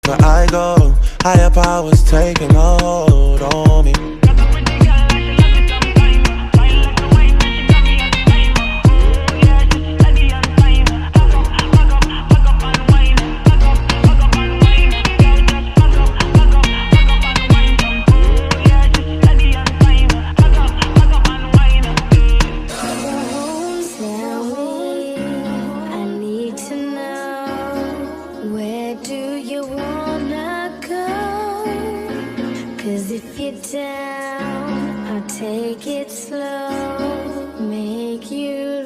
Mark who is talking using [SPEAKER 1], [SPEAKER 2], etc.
[SPEAKER 1] where I go. Higher powers taking a hold on me.
[SPEAKER 2] If you're down, I'll take it slow, make you